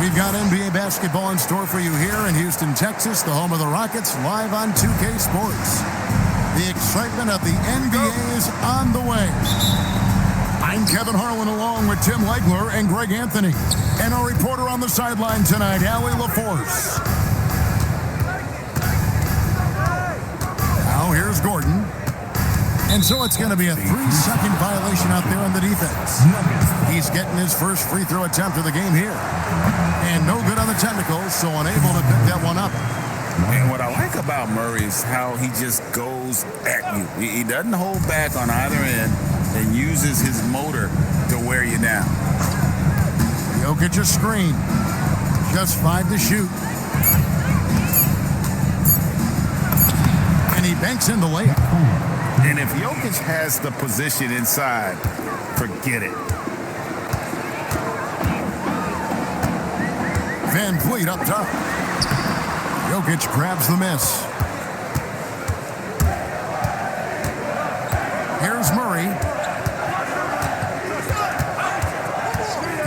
We've got NBA basketball in store for you here in Houston, Texas, the home of the Rockets, live on 2K Sports. The excitement of the NBA is on the way. I'm Kevin Harlan along with Tim Legler and Greg Anthony. And our reporter on the sideline tonight, Allie LaForce. Now here's Gordon. And so it's going to be a 3-second violation out there on the defense. He's getting his first free throw attempt of the game here. And no good on the technicals, so unable to pick that one up. And what I like about Murray is how he just goes at you. He doesn't hold back on either end and uses his motor to wear you down. Jokic a screen. Just 5 to shoot. And he banks in the layup. And if Jokic has the position inside, forget it. Van Vliet up top. Jokic grabs the miss. Here's Murray.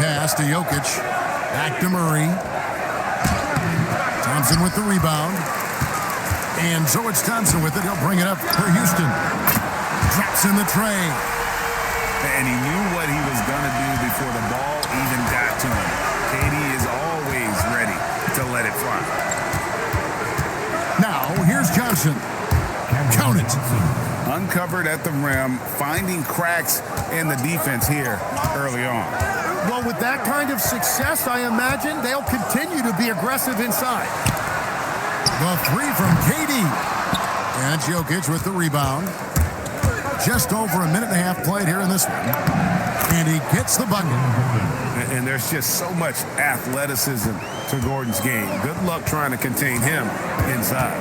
Pass to Jokic. Back to Murray. Thompson with the rebound. And so it's Thompson with it. He'll bring it up for Houston. Drops in the tray. And he knew what he was going to do before the ball even got to him. KD is always ready to let it fly. Now, here's Johnson. Count it. Uncovered at the rim, finding cracks in the defense here early on. Well, with that kind of success, I imagine they'll continue to be aggressive inside. The three from KD. And Jokic with the rebound. Just over a minute and a half played here in this one. And he gets the bucket. And there's just so much athleticism to Gordon's game. Good luck trying to contain him inside.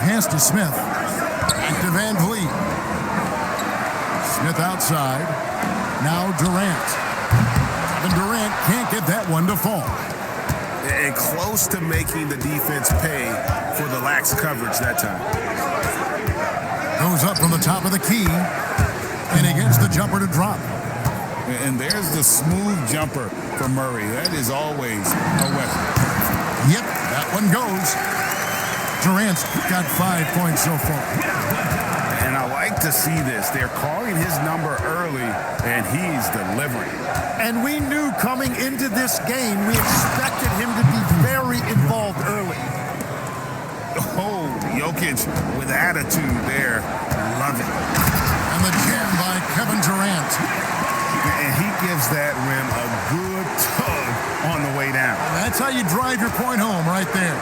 Pass to Smith. Back to Van Vliet. Smith outside. Now Durant. Kevin Durant can't get that one to fall. And close to making the defense pay for the lax coverage that time. Goes up from the top of the key. And he gets the jumper to drop. And there's the smooth jumper for Murray. That is always a weapon. Yep, that one goes. Durant's got 5 points so far. And I like to see this. They're calling his number early, and he's delivering. And we knew coming into this game, we expected him to be very involved early. Oh, Jokic with attitude there. Love it. And the jam by Kevin Durant. And he gives that rim a good tug on the way down. That's how you drive your point home right there.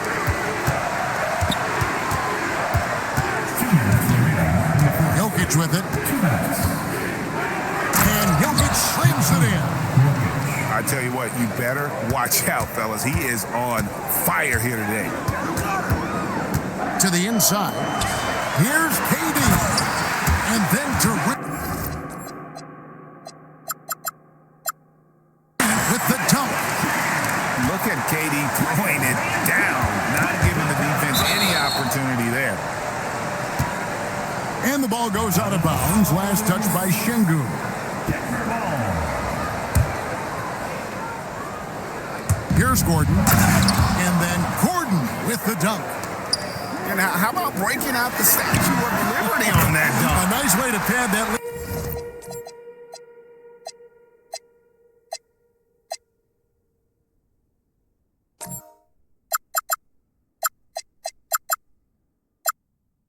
Jokic with it. And Jokic slams it in. I tell you what, you better watch out, fellas. He is on fire here today. To the inside. Here's KD. And then Durant with the dunk. Look at KD throwing it down, not giving the defense any opportunity there. And the ball goes out of bounds. Last touch by Şengün. Here's Gordon. And then Gordon with the dunk. And how about breaking out the Statue of Liberty on that dunk? A nice way to pad that lead.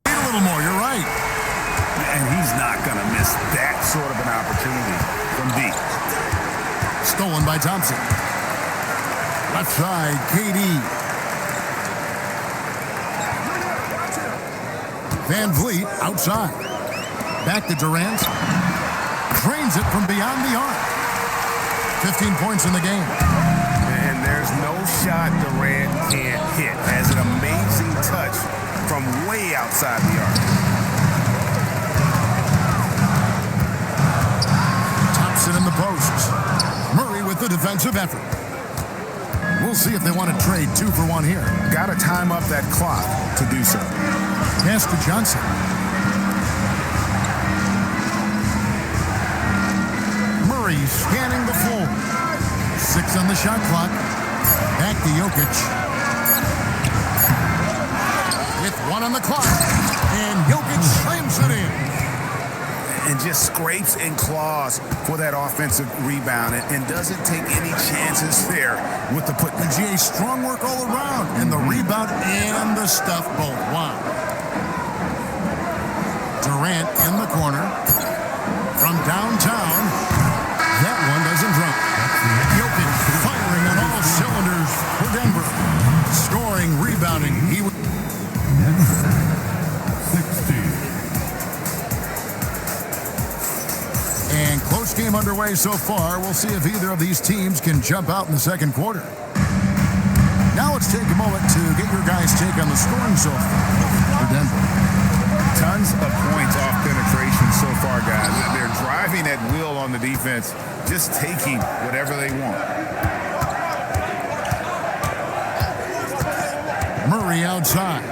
A little more, you're right. And he's not going to miss that sort of an opportunity from deep. Stolen by Thompson. Left side, KD. Van Vliet outside. Back to Durant. Drains it from beyond the arc. 15 points in the game. And there's no shot Durant can't hit. Has an amazing touch from way outside the arc. Thompson in the posts. Murray with the defensive effort. We'll see if they want to trade 2 for 1 here. Got to time up that clock to do so. Pass to Johnson. Murray He's scanning the floor. 6 on the shot clock. Back to Jokic. With 1 on the clock. And Jokic slams it in. And just scrapes and claws for that offensive rebound and doesn't take any chances there with the put. PGA strong work all around, and the rebound and the stuff both. Wow. Durant in the corner from downtown. That one doesn't drop. Jokic firing on all cylinders for Denver. Scoring, rebounding. He was and close game underway so far. We'll see if either of these teams can jump out in the second quarter. Now let's take a moment to get your guys' take on the scoring so far for Denver. Tons of points off penetration so far, guys. They're driving at will on the defense, just taking whatever they want. Murray outside.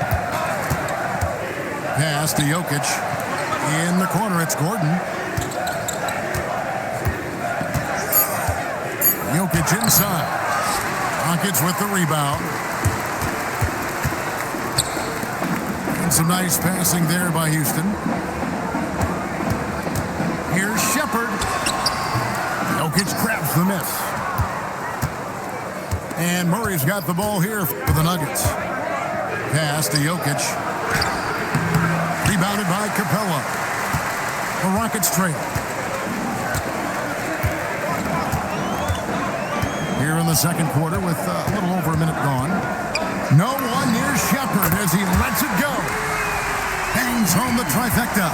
Pass to Jokic. In the corner, it's Gordon. Jokic inside. Rockets with the rebound. And some nice passing there by Houston. Here's Shepherd. Jokic grabs the miss. And Murray's got the ball here for the Nuggets. Pass to Jokic. Rebounded by Capella. The Rockets trail. Here in the second quarter with a little over a minute gone. No one near Shepherd as he lets it go. Hangs home the trifecta.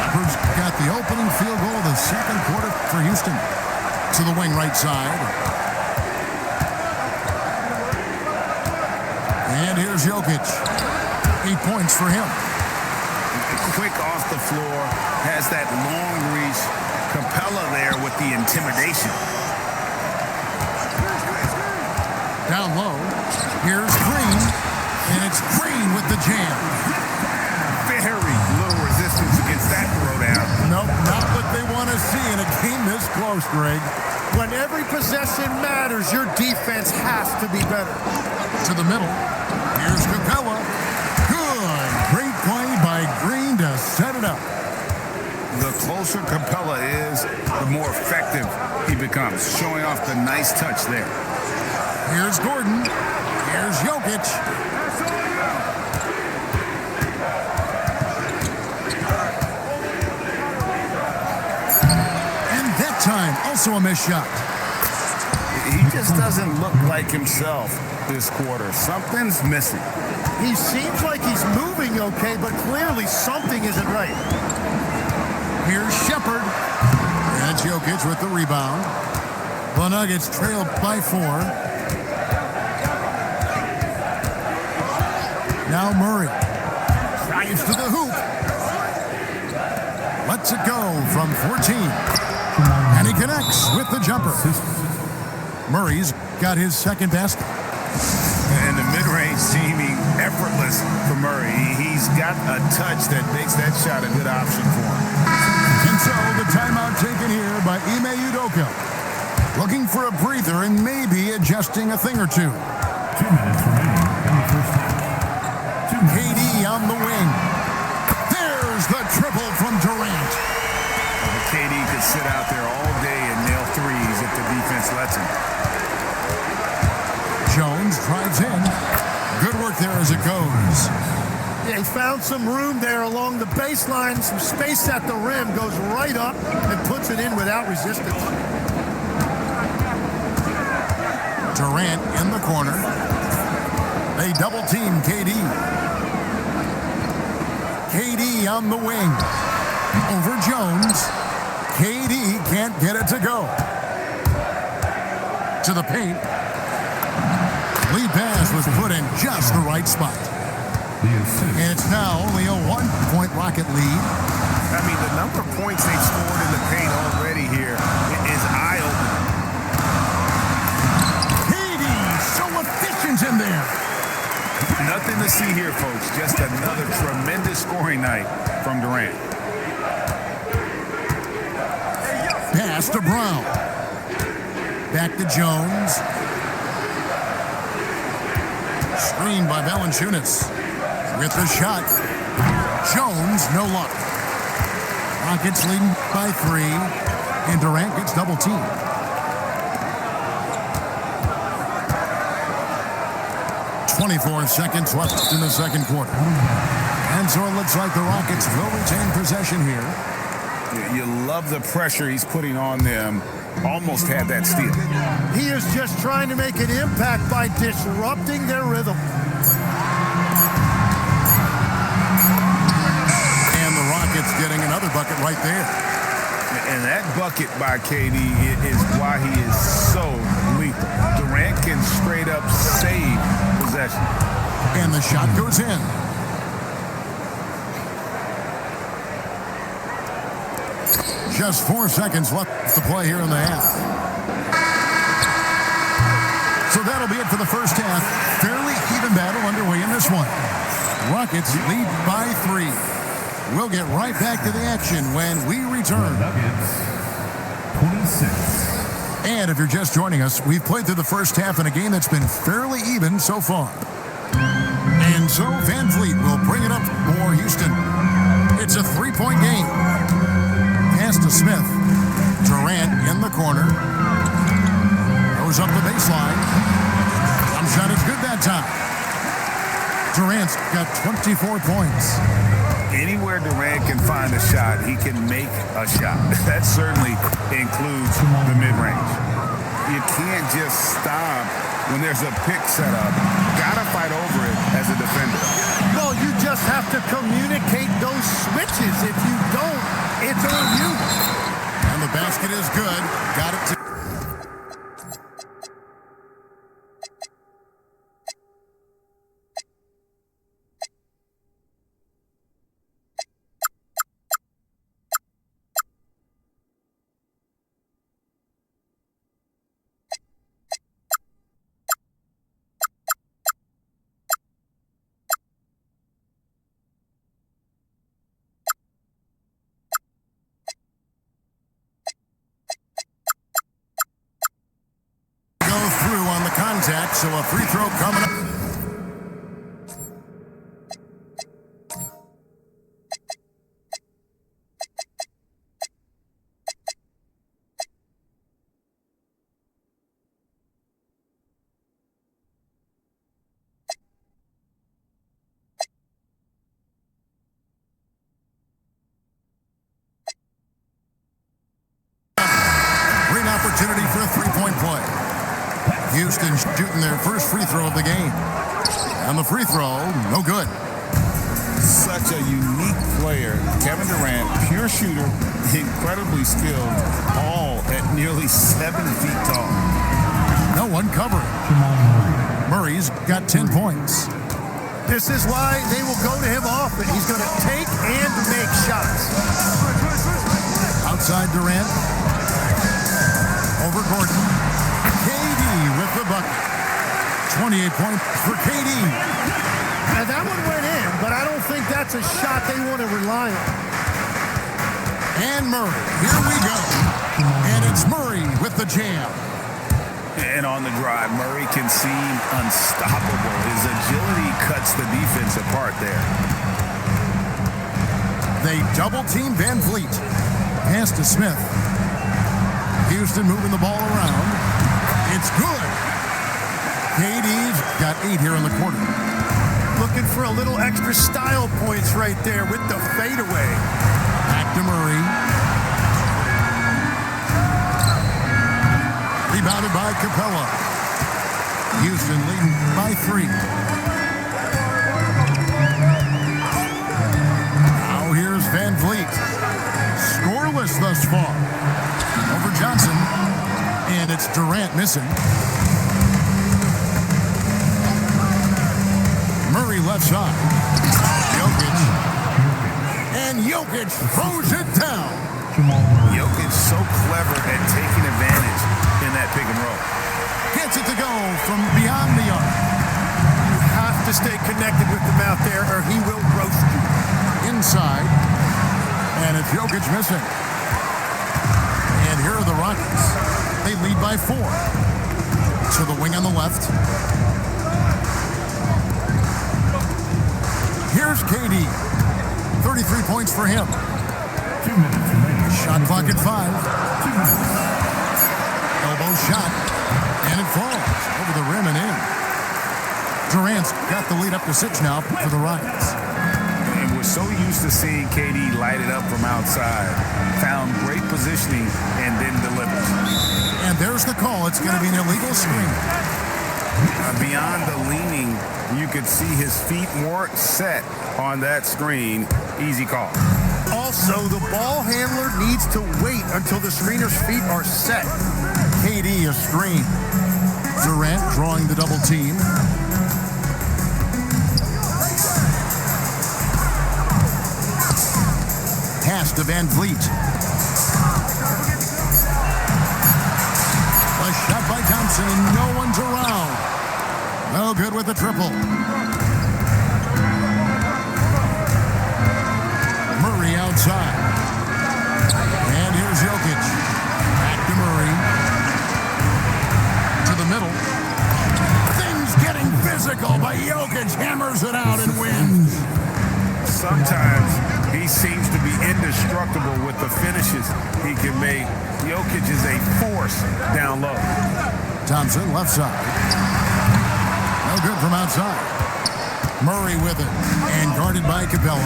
Shepherd's got the opening field goal of the second quarter for Houston. To the wing right side. And here's Jokic. 8 points for him. Quick off the floor. Has that long reach. Capella there with the intimidation. Down low. Here's Green. And it's Green with the jam. Very little resistance against that throwdown. Nope, not what they want to see in a game this close, Greg. When every possession matters, your defense has to be better. To the middle. Here's Capella. Good. Great play by Green to set it up. The closer Capella is, the more effective he becomes. Showing off the nice touch there. Here's Gordon. Here's Jokic. And that time, also a missed shot. He just doesn't look like himself this quarter. Something's missing. He seems like he's moving okay, but clearly something isn't right. Here's Shepherd. That's Jokic with the rebound. The Nuggets trailed by 4. Now Murray drives to the hoop. Lets it go from 14. And he connects with the jumper. Murray's got his second basket. And the mid-range seeming effortless for Murray. He's got a touch that makes that shot a good option for him. And so the timeout taken here by Ime Udoka. Looking for a breather and maybe adjusting a thing or two. 2 minutes remaining in the first half. KD on the wing. There's the triple from Durant. KD could sit out there all day and nail threes if the defense lets him. Jones drives in. Good work there as it goes. Yeah, he found some room there along the baseline, some space at the rim, goes right up and puts it in without resistance. Durant in the corner. They double team KD. KD on the wing. Over Jones. KD can't get it to go. To the paint. Lead pass was put in just the right spot. And it's now only a 1-point Rocket lead. I mean, the number of points they've scored in the paint already here is eye-opening. KD so efficient in there. Nothing to see here, folks. Just another tremendous scoring night from Durant. Pass to Brown. Back to Jones. Screen by Valanciunas. With the shot. Jones, no luck. Rockets leading by 3. And Durant gets double teamed. .24 seconds left in the second quarter. And so it looks like the Rockets will retain possession here. You love the pressure he's putting on them. Almost had that steal. He is just trying to make an impact by disrupting their rhythm. And the Rockets getting another bucket right there. And that bucket by KD is why he is so lethal. Durant can straight up save possession. And the shot goes in. Just 4 seconds left to play here in the half. So that'll be it for the first half. Fairly even battle underway in this one. Rockets lead by 3. We'll get right back to the action when we return. Nuggets, 26. And if you're just joining us, we've played through the first half in a game that's been fairly even so far. And so Van Vliet will bring it up for Houston. It's a 3-point game. Pass to Smith. Durant in the corner. Goes up the baseline. Shot is good that time. Durant's got 24 points. Anywhere Durant can find a shot, he can make a shot. That certainly includes the mid-range. You can't just stop when there's a pick set up. Gotta fight over it as a defender. Well, you just have to communicate those switches. If you don't, it's on you. And the basket is good. Got it to... So a free throw coming up. Great opportunity for a three-point play. Houston shooting their first free throw of the game. And the free throw, no good. Such a unique player. Kevin Durant, pure shooter, incredibly skilled, all at nearly 7 feet tall. No one covering. Murray's got 10 points. This is why they will go to him often. He's going to take and make shots. Outside Durant. Over Gordon. KD with the bucket. 28 points for KD. And that one went in, but I don't think that's a shot they want to rely on. And Murray, here we go. And it's Murray with the jam. And on the drive, Murray can seem unstoppable. His agility cuts the defense apart there. They double-team Van Vliet. Pass to Smith. Houston moving the ball around. It's good. KD's got 8 here in the quarter. Looking for a little extra style points right there with the fadeaway. Back to Murray. Rebounded by Capella. Houston leading by 3. Now here's Van Vliet. Scoreless thus far. Over Johnson. And it's Durant missing. Murray left side. Jokic. And Jokic throws it down. Jokic so clever at taking advantage in that pick and roll. Gets it to go from beyond the arc. You have to stay connected with him out there or he will roast you. Inside. And it's Jokic missing. And here by 4. To the wing on the left. Here's KD. 33 points for him. 2 minutes remaining. Shot clock at 5. 2 minutes. Elbow shot. And it falls over the rim and in. Durant's got the lead up to 6 now for the Rockets. And we're so used to seeing KD light it up from outside. Found great positioning and then delivers. And there's the call. It's going to be an illegal screen. Beyond the leaning, you could see his feet weren't set on that screen. Easy call. Also, the ball handler needs to wait until the screener's feet are set. KD a screen. Durant drawing the double team. Pass to Van Vliet. A shot by Thompson and no one's around. No good with the triple. Murray outside. And here's Jokic. Back to Murray. To the middle. Things getting physical, but Jokic hammers it out and wins. Sometimes he seems to be indestructible with the finishes he can make. Jokic is a force down low. Thompson left side. No good from outside. Murray with it and guarded by Capella.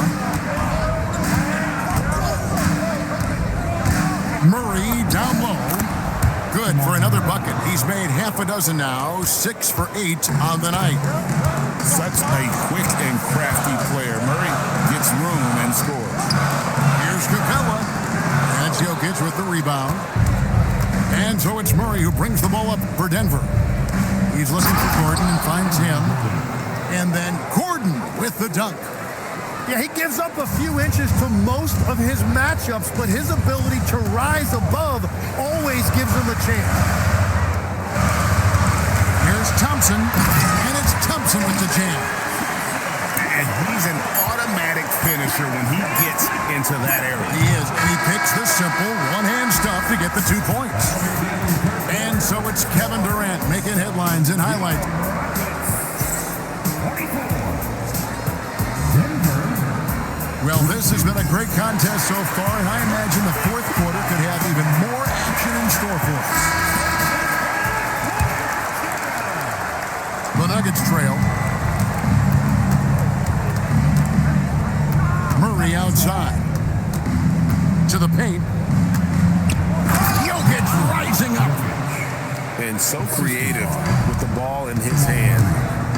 Murray down low. Good for another bucket. He's made half a dozen now. 6 for 8 on the night. Such a quick and crafty player. Murray gets room and scores. Here's Capella. That's Jokic with the rebound. And so it's Murray who brings the ball up for Denver. He's looking for Gordon and finds him. And then Gordon with the dunk. Yeah, he gives up a few inches to most of his matchups, but his ability to rise above always gives him a chance. Here's Thompson, and it's Thompson with the jam. And he's an automatic finisher when he gets into that area. He is, and he picks the simple one-hand stuff to get the 2 points. And so it's Kevin Durant making headlines in highlight. Well, this has been a great contest so far, and I imagine the fourth quarter could have even more action in store for us. The Nuggets trail. Murray outside. To the paint. Jokic rising up. And so creative with the ball in his hand.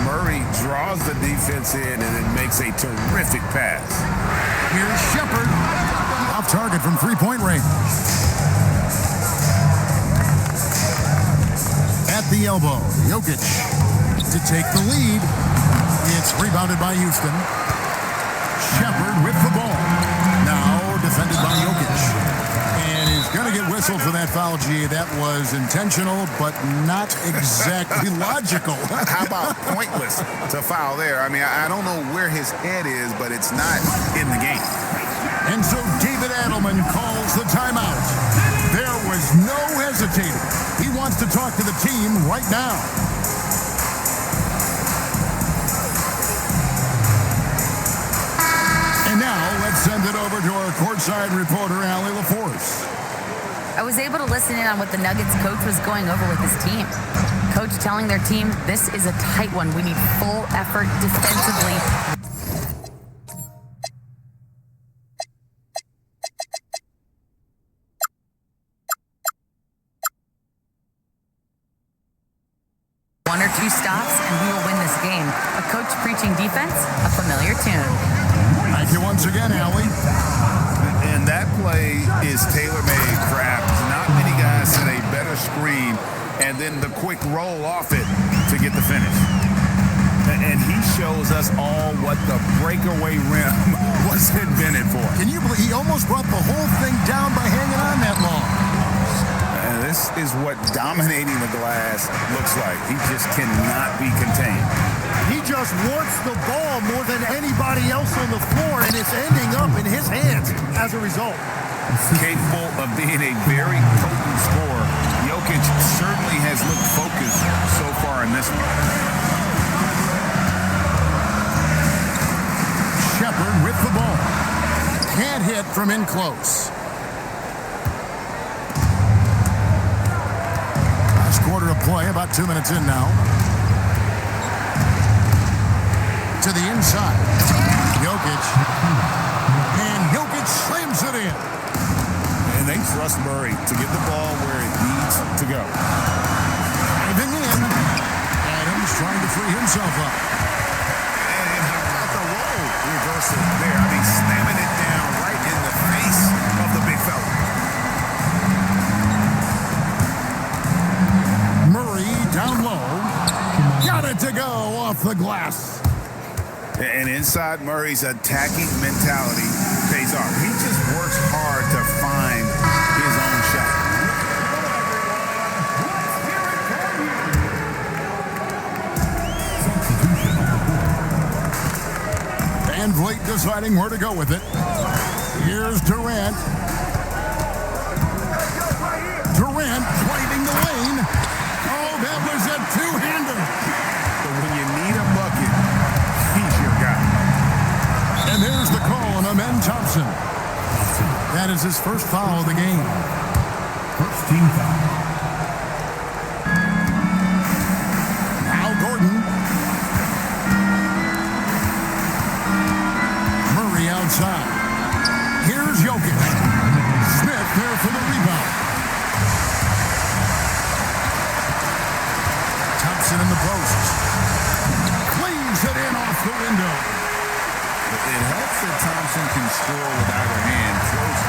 Murray draws the defense in and then makes a terrific pass. Here's Shepard. Off target from three-point range. At the elbow, Jokic to take the lead. It's rebounded by Houston. Shepard with the ball. Now defended by Jokic. And he's going to get whistled for that foul, G. That was intentional, but not exactly logical. How about pointless to foul there? I mean, I don't know where his head is, but it's not in the game. And so David Adelman calls the timeout. There was no hesitating. He wants to talk to the team right now. And now let's send it over to our courtside reporter, Allie LaForce. I was able to listen in on what the Nuggets coach was going over with his team. Coach telling their team, this is a tight one. We need full effort defensively. One or two stops, and we will win this game. A coach preaching defense, a familiar tune. Thank you once again, Allie. And that play is tailor-made craft. Not many guys set a better screen and then the quick roll off it to get the finish. And he shows us all what the breakaway rim was invented for. Can you believe he almost brought the whole thing down by hanging on that long? And this is what dominating the glass looks like. He just cannot be contained. He just wants the ball more than anybody else on the floor, and it's ending up in his hands as a result. Capable of being a very potent scorer, Jokic certainly him in close. Last quarter of play, about 2 minutes in now. To the inside. Jokic. And Jokic slams it in. And they trust Murray to get the ball where it needs to go. Diving in. Adams trying to free himself up. And how about the roll reversal there? I mean, slamming it down right in the face of the big fella. Murray down low. Got it to go off the glass. And inside Murray's attacking mentality pays off. He just works hard to find his own shot. Van Vliet deciding where to go with it. Here's Durant. Durant driving the lane. Oh, that was a two-hander. But when you need a bucket, he's your guy. And there's the call on Amen Thompson. That is his first foul of the game. First team foul. Now Gordon. Murray outside. Here's Jokic. Smith there for the rebound. Thompson in the post. Cleans it in off the window. It helps that Thompson can score with either hand close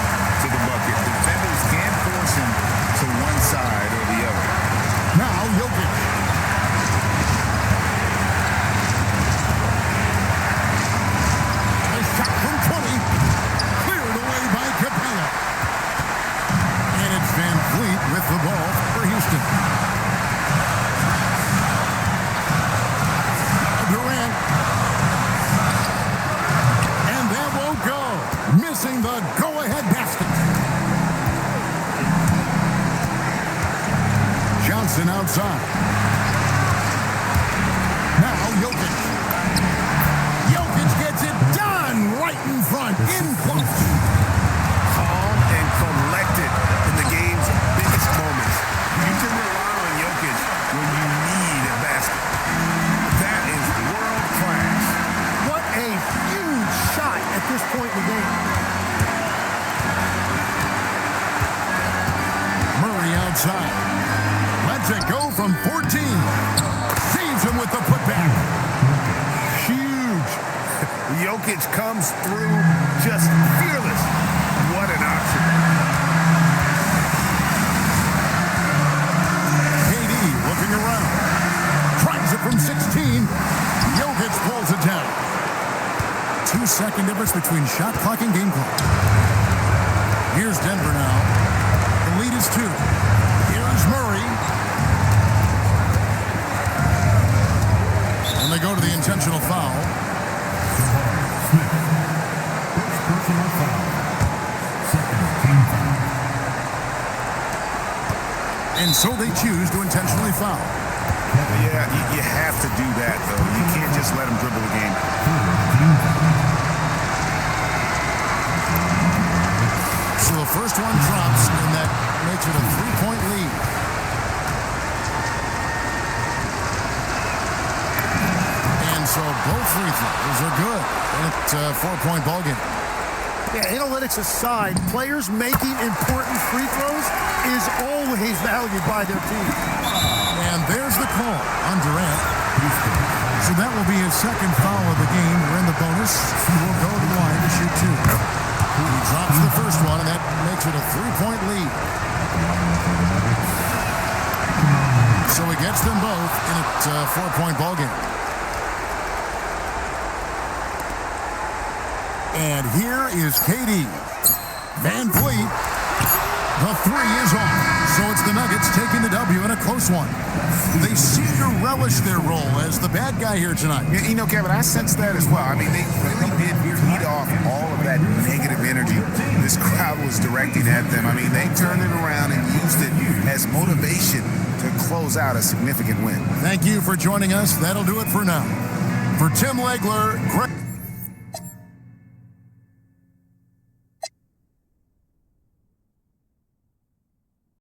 to the bucket. Defenders can't force him to one side or the other. Now Jokic. A shot from 20. Cleared away by Capella. And it's Van Vliet with the ball for Houston. Durant. And that won't go. Missing the go-ahead basket. Johnson outside. Now Jokic. Jokic gets it done right in front, in close. Calm and collected in the game's biggest moments. You can rely on Jokic when you need a basket. That is world class. What a huge shot at this point in the game. Murray outside. Lets it go from 14. Saves him with the putback. Huge. Jokic comes through just fearless. What an option. KD looking around. Tries it from 16. Jokic pulls it down. 2-second difference between shot clock and game clock. Here's Denver now. The lead is 2. Here's Murray. And they go to the intentional foul. Smith. First personal foul. Second team foul. And so they choose to intentionally foul. Yeah, you have to do that, though. You can't just let him dribble the game. So the first one drops, and that makes it a 3-point lead. And so both free throws are good. And it's a 4-point ball game. Yeah, analytics aside, players making important free throws is always valued by their team. And there's the call on Durant. So that will be his second foul of the game. We're in the bonus. He will go to the line to shoot 2. He drops the first one, and that makes it a 3-point lead. So he gets them both, and it's a 4-point ball game. And here is KD. Van Vliet. The 3 is on. So it's the Nuggets taking the W in a close one. They seem to relish their role as the bad guy here tonight. You know, Kevin, I sense that as well. I mean, they really did feed off all of that negative energy this crowd was directing at them. I mean, they turned it around and used it as motivation to close out a significant win. Thank you for joining us. That'll do it for now. For Tim Legler, Greg...